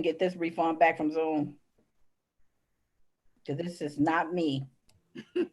get this refund back from Zoom. Because this is not me. That's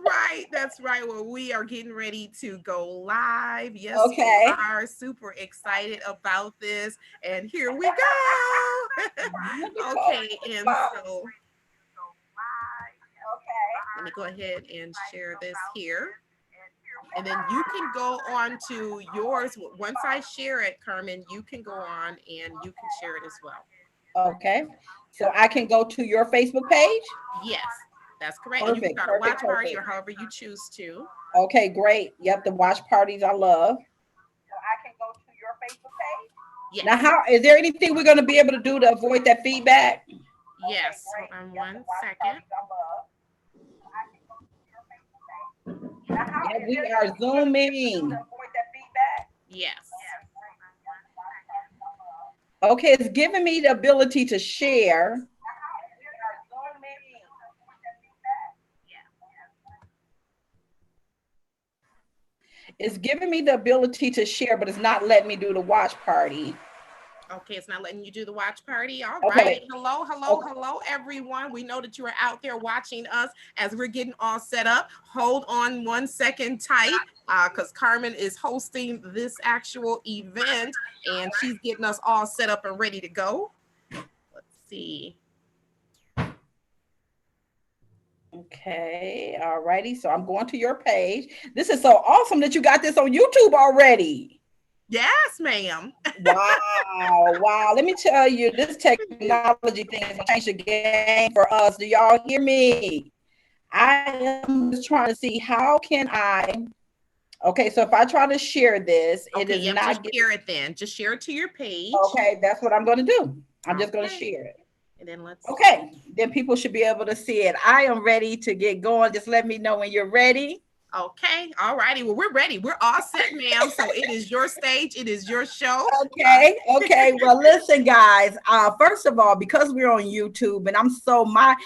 right. That's right. Well, we are getting ready to go live. Yes, we Okay. are super excited about this. And here we go. Wonderful. Okay. And so let me go ahead and share this here. And then you can go on to yours. Once I share it, Carmen, you can go on and you can share it as well. Okay. So I can go to your Facebook page? Yes, that's correct. And you can Perfect, start a perfect, watch party or perfect. however you choose to. Okay, great. Yep, the watch parties I love. So I can go to your Facebook page. Yes. Now, how is there anything we're going to be able to do to avoid that feedback? Okay, Yes. Hold great. on Yep, the one watch second. parties I love. So I can go to your Facebook page. Now, how yeah, we are zooming. To avoid that feedback? Yes. Okay, it's giving me the ability to share. It's giving me the ability to share, but it's not letting me do the watch party. Okay, it's not letting you do the watch party. All right. Okay. Hello, hello, Okay. hello, everyone. We know that you are out there watching us as we're getting all set up. Hold on 1 second tight, because Carmen is hosting this actual event and she's getting us all set up and ready to go. Let's see. Okay. All righty. So I'm going to your page. This is so awesome that you got this on YouTube already. Yes, ma'am. Wow. Wow. Let me tell you, this technology thing is going to change the game for us. Do y'all hear me? I am just trying to see how can I. Okay. So if I try to share this, it Okay, is yep, just not getting. share it then. Just share it to your page. Okay. That's what I'm going to do. I'm just going to Okay. share it. And then let's see. Okay, then people should be able to see it. I am ready to get going. Just let me know when you're ready. Okay. All righty. Well, we're ready. We're all set, ma'am. So it is your stage. It is your show. Okay, okay. Well, listen, guys. First of all, because we're on YouTube, and I'm so my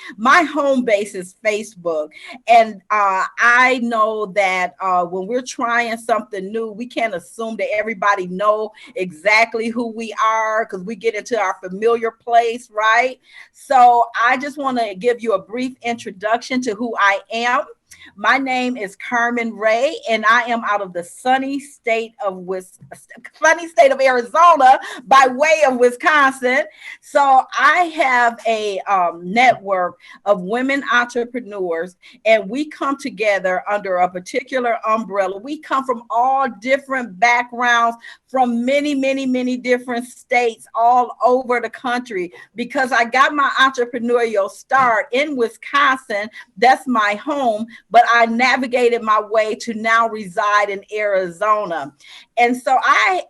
home base is Facebook, and I know that when we're trying something new, we can't assume that everybody know exactly who we are because we get into our familiar place, right? So I just want to give you a brief introduction to who I am. My name is Carmen Ray, and I am out of the sunny state of Arizona by way of Wisconsin. So I have a network of women entrepreneurs, and we come together under a particular umbrella. We come from all different backgrounds, from many, many, many different states all over the country, because I got my entrepreneurial start in Wisconsin. That's my home, but I navigated my way to now reside in Arizona. And so I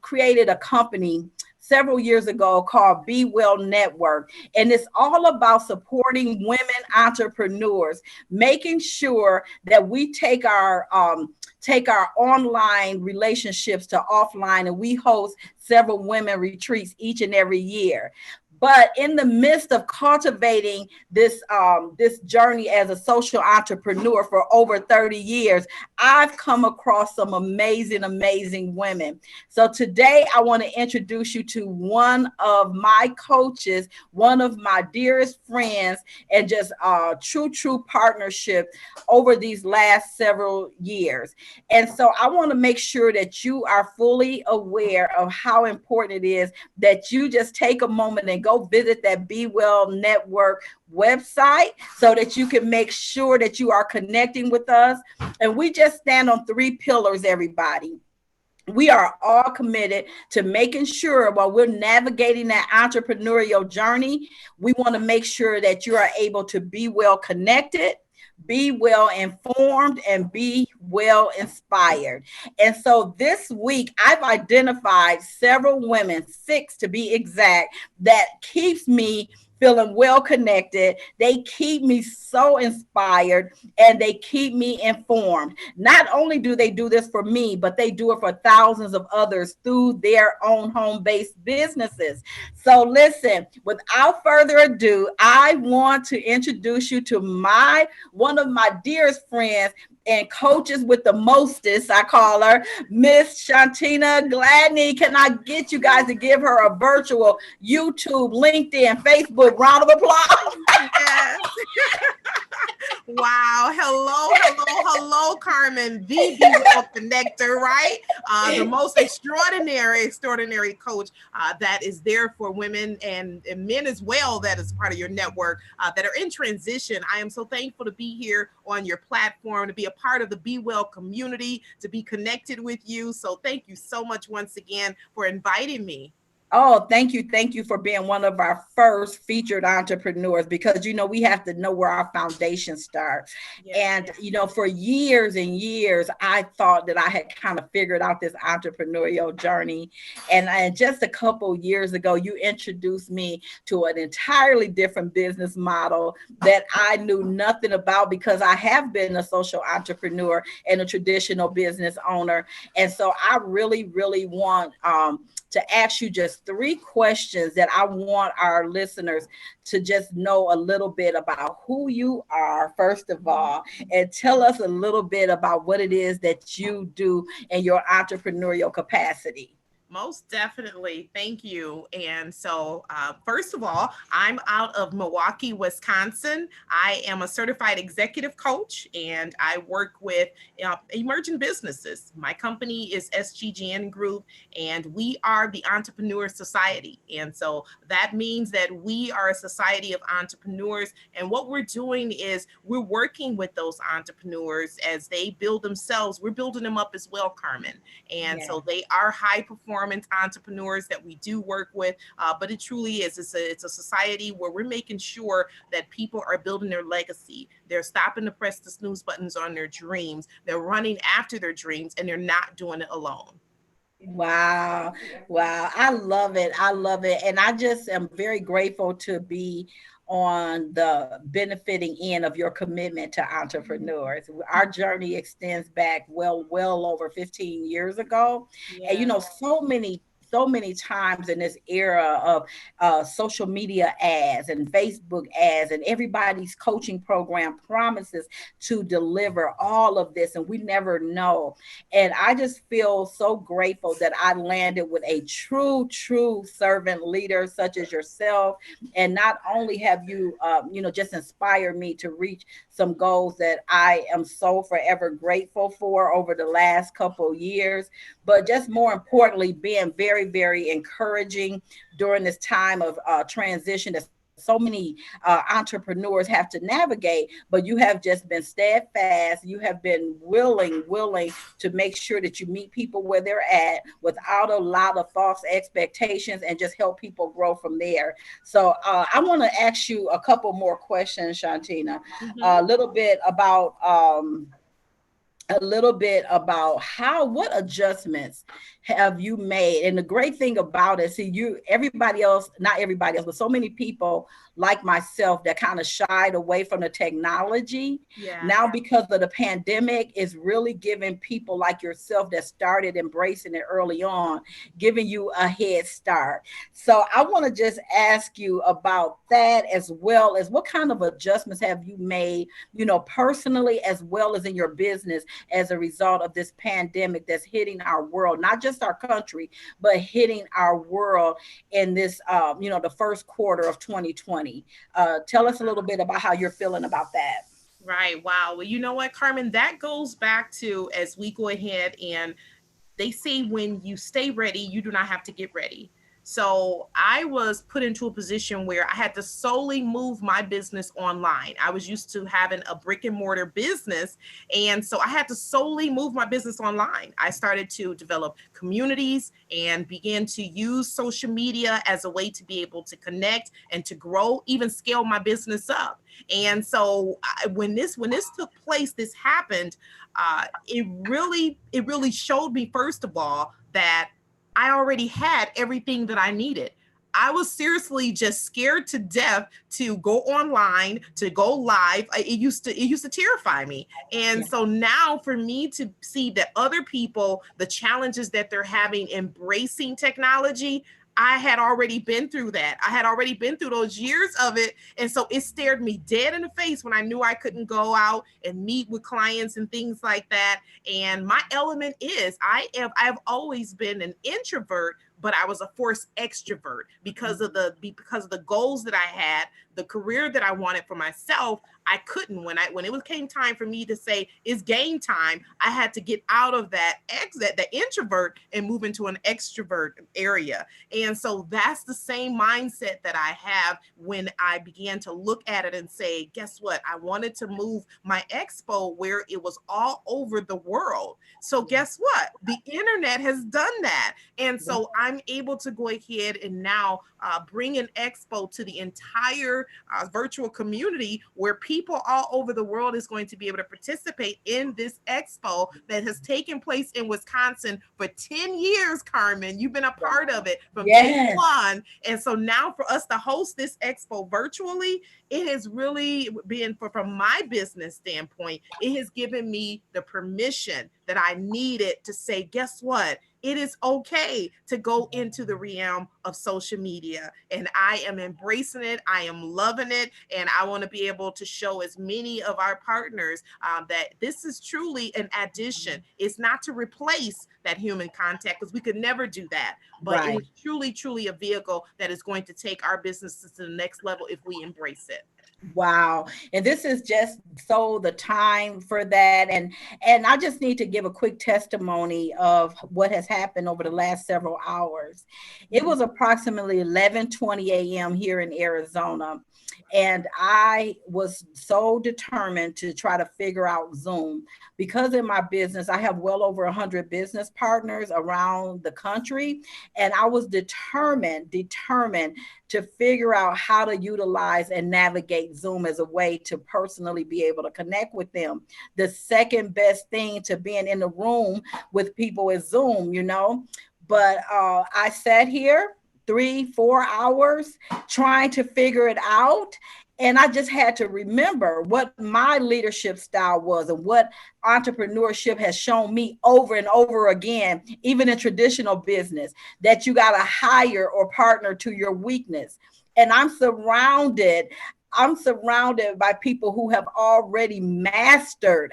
created a company several years ago called Be Well Network. And it's all about supporting women entrepreneurs, making sure that we take our online relationships to offline, and we host several women retreats each and every year. But in the midst of cultivating this journey as a social entrepreneur for over 30 years, I've come across some amazing women. So today I want to introduce you to one of my coaches, one of my dearest friends, and just true partnership over these last several years. And so I want to make sure that you are fully aware of how important it is that you just take a moment and go visit that Be Well Network website so that you can make sure that you are connecting with us. And we just stand on three pillars, everybody. We are all committed to making sure while we're navigating that entrepreneurial journey, we want to make sure that you are able to be well connected, be well informed, and be well inspired. And so this week, I've identified several women, six to be exact, that keeps me feeling well connected. They keep me so inspired, and they keep me informed. Not only do they do this for me, but they do it for thousands of others through their own home-based businesses. So listen, without further ado, I want to introduce you to my one of my dearest friends. and coaches with the mostest, I call her, Miss Shontina Gladney. Can I get you guys to give her a virtual YouTube, LinkedIn, Facebook round of applause? Yes. Wow. Hello, Carmen, the Be Well connector, right? The most extraordinary coach that is there for women and men as well, that is part of your network that are in transition. I am so thankful to be here on your platform, to be a part of the Be Well community, to be connected with you. So thank you so much once again for inviting me. Oh, thank you. Thank you for being one of our first featured entrepreneurs, because, we have to know where our foundation starts. Yes. And, for years and years, I thought that I had kind of figured out this entrepreneurial journey. And just a couple years ago, you introduced me to an entirely different business model that I knew nothing about, because I have been a social entrepreneur and a traditional business owner. And so I really, really want, to ask you just 3 questions that I want our listeners to just know a little bit about who you are, first of all, and tell us a little bit about what it is that you do in your entrepreneurial capacity. Most definitely. Thank you. And so, first of all, I'm out of Milwaukee, Wisconsin. I am a certified executive coach and I work with emerging businesses. My company is SGGN Group and we are the Entrepreneur Society. And so that means that we are a society of entrepreneurs. And what we're doing is we're working with those entrepreneurs as they build themselves. We're building them up as well, Carmen. And Yeah. so they are high performance entrepreneurs that we do work with. But it truly is. It's a society where we're making sure that people are building their legacy. They're stopping to press the snooze buttons on their dreams. They're running after their dreams and they're not doing it alone. Wow. Wow. I love it. I love it. And I just am very grateful to be on the benefiting end of your commitment to entrepreneurs. Our journey extends back well over 15 years ago. And Yeah. so many times in this era of social media ads and Facebook ads, and everybody's coaching program promises to deliver all of this, and we never know. And I just feel so grateful that I landed with a true servant leader such as yourself. And not only have you, just inspired me to reach some goals that I am so forever grateful for over the last couple years, but just more importantly, being very encouraging during this time of transition that so many entrepreneurs have to navigate. But you have just been steadfast. You have been willing to make sure that you meet people where they're at without a lot of false expectations, and just help people grow from there. So I want to ask you a couple more questions, Shontina. Mhm. A little bit about what adjustments have you made. And the great thing about it, see, you, everybody else, not everybody else, but so many people like myself that kind of shied away from the technology, Yeah. now because of the pandemic, is really giving people like yourself that started embracing it early on, giving you a head start. So I want to just ask you about that, as well as what kind of adjustments have you made, personally, as well as in your business, as a result of this pandemic that's hitting our world, not just our country, but hitting our world in this, the first quarter of 2020. Tell us a little bit about how you're feeling about that. Right. Wow. Well, you know what, Carmen? That goes back to, as we go ahead and they say, when you stay ready, you do not have to get ready. So I was put into a position where I had to solely move my business online. I was used to having a brick and mortar business. And so I had to solely move my business online. I started to develop communities and began to use social media as a way to be able to connect and to grow, even scale my business up. And so when this took place, this happened, it really showed me, first of all, that I already had everything that I needed. I was seriously just scared to death to go online, to go live. It used to terrify me. And Yeah. so now, for me to see that other people, the challenges that they're having embracing technology, I had already been through that. I had already been through those years of it. And so it stared me dead in the face when I knew I couldn't go out and meet with clients and things like that. And my element is I've always been an introvert, but I was a forced extrovert because of the goals that I had, the career that I wanted for myself. I couldn't when it came time for me to say it's game time. I had to get out of the introvert and move into an extrovert area. And so that's the same mindset that I have when I began to look at it and say, guess what? I wanted to move my expo where it was all over the world. So guess what? The internet has done that. And so I'm able to go ahead and now bring an expo to the entire virtual community where people all over the world is going to be able to participate in this expo that has taken place in Wisconsin for 10 years, Carmen. You've been a part of it from day one. And so now for us to host this expo virtually, it has really been, from my business standpoint, it has given me the permission that I needed to say, guess what? It is okay to go into the realm of social media. And I am embracing it. I am loving it. And I want to be able to show as many of our partners that this is truly an addition. It's not to replace that human contact, because we could never do that. But it is truly, truly a vehicle that is going to take our businesses to the next level if we embrace it. Wow. And this is just so the time for that. And I just need to give a quick testimony of what has happened over the last several hours. It was approximately 11:20 a.m. here in Arizona. And I was so determined to try to figure out Zoom, because in my business, I have well over 100 business partners around the country. And I was determined to figure out how to utilize and navigate Zoom as a way to personally be able to connect with them. The second best thing to being in the room with people is Zoom, But I sat here 3-4 hours trying to figure it out. And I just had to remember what my leadership style was and what entrepreneurship has shown me over and over again, even in traditional business, that you got to hire or partner to your weakness. And I'm surrounded by people who have already mastered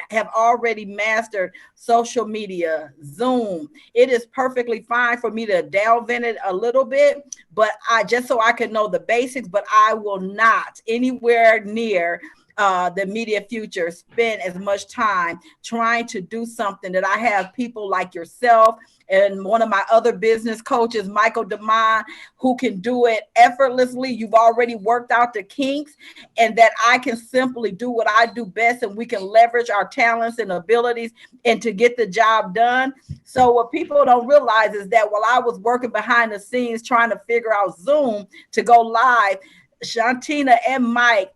social media, Zoom. It is perfectly fine for me to delve in it a little bit, but just so I can know the basics, but I will not anywhere near the media future spend as much time trying to do something that I have people like yourself and one of my other business coaches, Michael DeMond, who can do it effortlessly. You've already worked out the kinks, and that I can simply do what I do best, and we can leverage our talents and abilities and to get the job done. So what people don't realize is that while I was working behind the scenes trying to figure out Zoom to go live, Shontina and Mike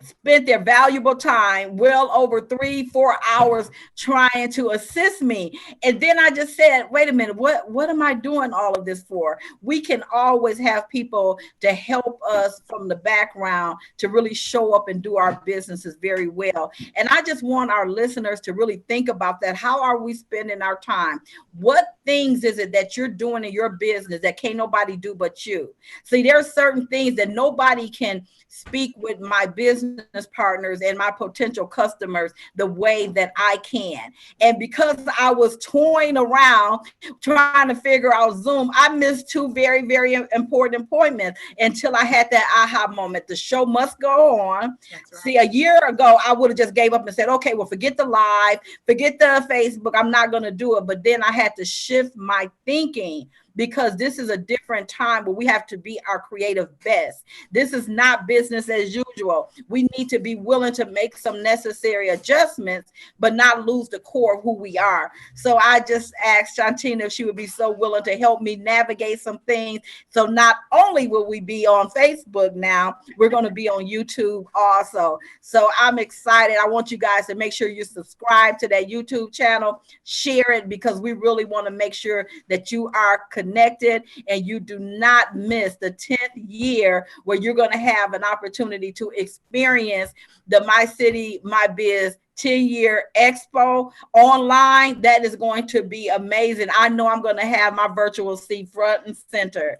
spent their valuable time, well over 3-4 hours, trying to assist me. And then I just said, wait a minute, what am I doing all of this for? We can always have people to help us from the background to really show up and do our businesses very well. And I just want our listeners to really think about that. How are we spending our time? What things is it that you're doing in your business that can't nobody do but you? See, there are certain things that nobody can speak with my business partners and my potential customers the way that I can. And because I was toying around trying to figure out Zoom, I missed two very, very important appointments until I had that aha moment. The show must go on. Right. See, a year ago, I would have just gave up and said, okay, well, forget the live, forget the Facebook. I'm not going to do it. But then I had to shift my thinking, because this is a different time where we have to be our creative best. This is not business as usual. We need to be willing to make some necessary adjustments, but not lose the core of who we are. So I just asked Shontina if she would be so willing to help me navigate some things. So not only will we be on Facebook now, we're going to be on YouTube also. So I'm excited. I want you guys to make sure you subscribe to that YouTube channel, share it, because we really want to make sure that you are connected and you do not miss the 10th year where you're going to have an opportunity to experience the My City, My Biz 10-year expo online. That is going to be amazing. I know I'm going to have my virtual seat front and center.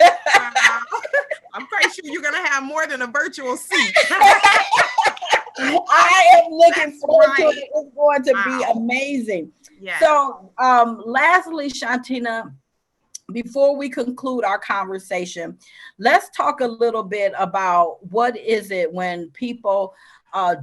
Wow. I'm quite sure you're going to have more than a virtual seat. I am looking That's forward to right. it. It's going to be Wow. amazing. Yes. So, lastly, Shontina, before we conclude our conversation, let's talk a little bit about what is it when people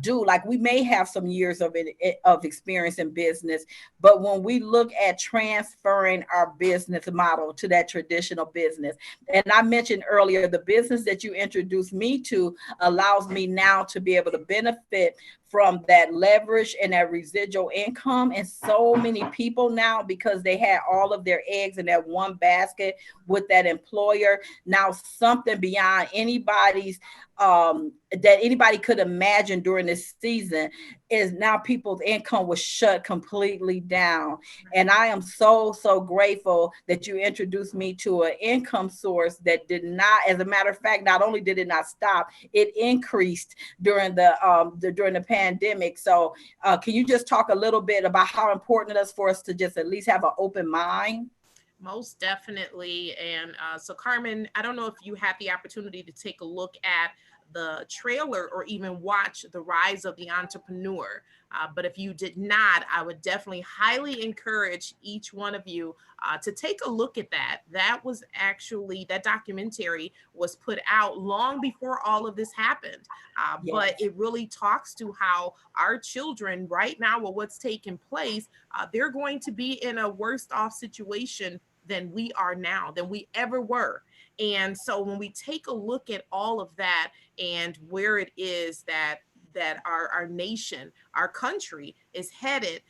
do, like, we may have some years of it of experience in business, but when we look at transferring our business model to that traditional business, and I mentioned earlier, the business that you introduced me to allows me now to be able to benefit from that leverage and that residual income. And so many people now, because they had all of their eggs in that one basket with that employer, now something beyond anybody's that anybody could imagine during this season is now people's income was shut completely down. And I am so grateful that you introduced me to an income source that did not, as a matter of fact, not only did it not stop, it increased during the pandemic. So can you just talk a little bit about how important it is for us to just at least have an open mind? Most definitely. And so, Carmen, I don't know if you had the opportunity to take a look at the trailer or even watch The Rise of the Entrepreneur. But if you did not, I would definitely highly encourage each one of you to take a look at that. That was actually, that documentary was put out long before all of this happened. But Yes. it really talks to how our children right now, with what's taking place, they're going to be in a worse off situation than we are now, than we ever were. And so when we take a look at all of that and where it is that our nation, our country is headed,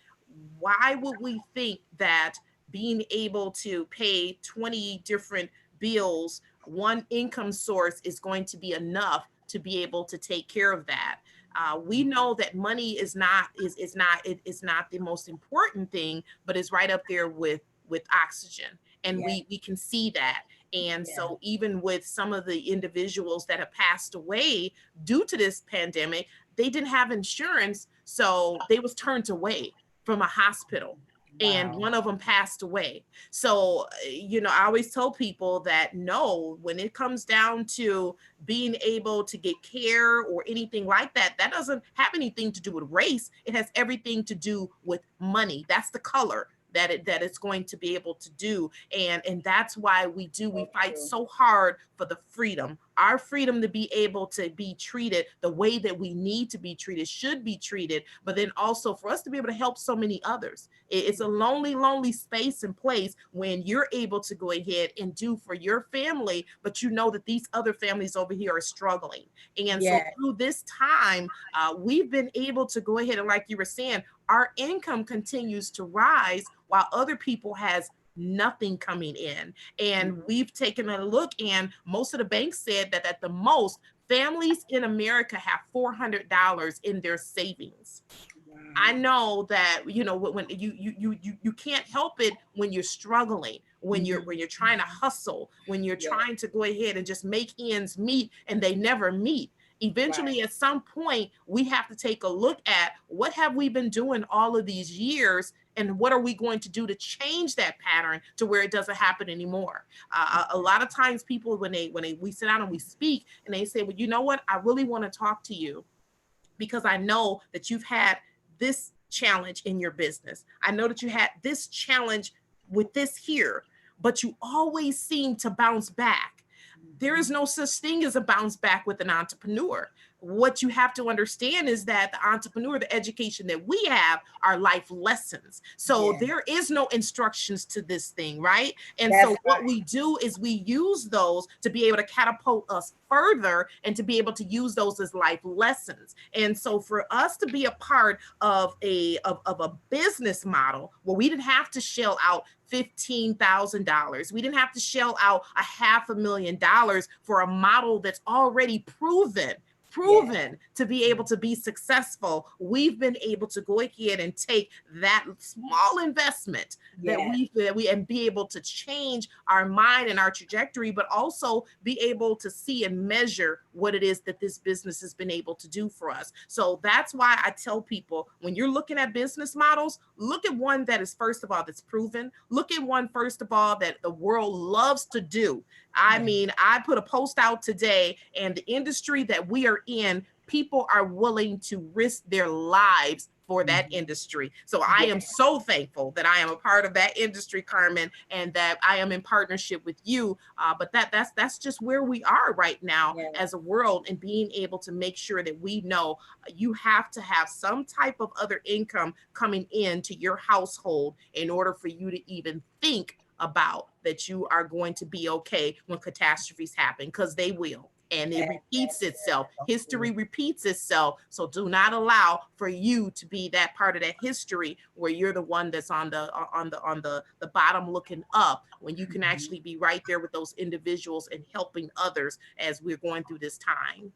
why would we think that being able to pay 20 different bills, one income source is going to be enough to be able to take care of that? We know that money is not the most important thing, but is right up there with oxygen, and Yes. we can see that. And Yes. so even with some of the individuals that have passed away due to this pandemic, they didn't have insurance, so they was turned away from a hospital, and Wow. one of them passed away. So I always tell people that no, when it comes down to being able to get care or anything like that, that doesn't have anything to do with race. It has everything to do with money. That's the color that it's going to be able to do. And that's why we So fight true. so hard for the freedom, our freedom to be able to be treated the way that we need to be treated, should be treated, but then also for us to be able to help so many others. It's a lonely space and place when you're able to go ahead and do for your family, but you know that these other families over here are struggling. And so Yes. through this time, we've been able to go ahead and, like you were saying, our income continues to rise while other people has nothing coming in. And we've taken a look, and most of the banks said that at the most, families in America have $400 in their savings. I Wow. know that when you can't help it when you're struggling, when Mhm. you're trying to hustle, when you're Yes. trying to go ahead and just make ends meet, and they never meet. Right. Eventually, at some point, we have to take a look at what have we been doing all of these years, and what are we going to do to change that pattern to where it doesn't happen anymore. A lot of times, people when they we sit down and we speak, and they say, well, you know what, I really want to talk to you because I know that you've had this challenge in your business. I know that you had this challenge with this here, but you always seem to bounce back. There is Mhm. no such thing as a bounce back with an entrepreneur. What you have to understand is that the entrepreneur, the education that we have, are life lessons. So Yeah. there is no instructions to this thing, right? And That's so what right. we do is we use those to be able to catapult us further and to be able to use those as life lessons. And so for us to be a part of a business model where we didn't have to shell out $15,000. We didn't have to shell out $500,000 for a model that's already proven to be able to be successful, we've been able to go ahead and take that small investment that we and be able to change our mind and our trajectory, but also be able to see and measure what it is that this business has been able to do for us. So that's why I tell people, when you're looking at business models, look at one that is, first of all, that's proven. Look at one, first of all, that the world loves to do. I mean, I put a post out today, and the industry that we are in, people are willing to risk their lives for that industry. So I am so thankful that I am a part of that industry, Carmen, and that I am in partnership with you. But that's just where we are right now as a world, and being able to make sure that we know you have to have some type of other income coming into your household in order for you to even think about that you are going to be okay when catastrophes happen, because they will. And it repeats itself. History repeats itself. So do not allow for you to be that part of that history where you're the one that's on the bottom looking up, when you can actually be right there with those individuals and helping others as we're going through this time.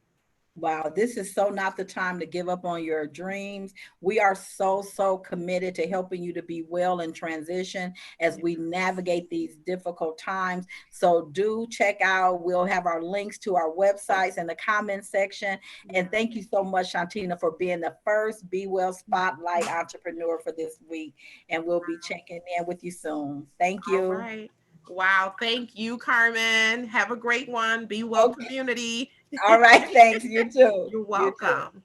Wow, this is so not the time to give up on your dreams. We are so, so committed to helping you to be well in transition as we navigate these difficult times. So do check out, we'll have our links to our websites in the comment section. And thank you so much, Shontina, for being the first Be Well Spotlight entrepreneur for this week. And we'll be checking in with you soon. Thank All you. right. Wow. Thank you, Carmen. Have a great one. Be well, Okay. community. All right. Thanks. You too. You're You too. welcome.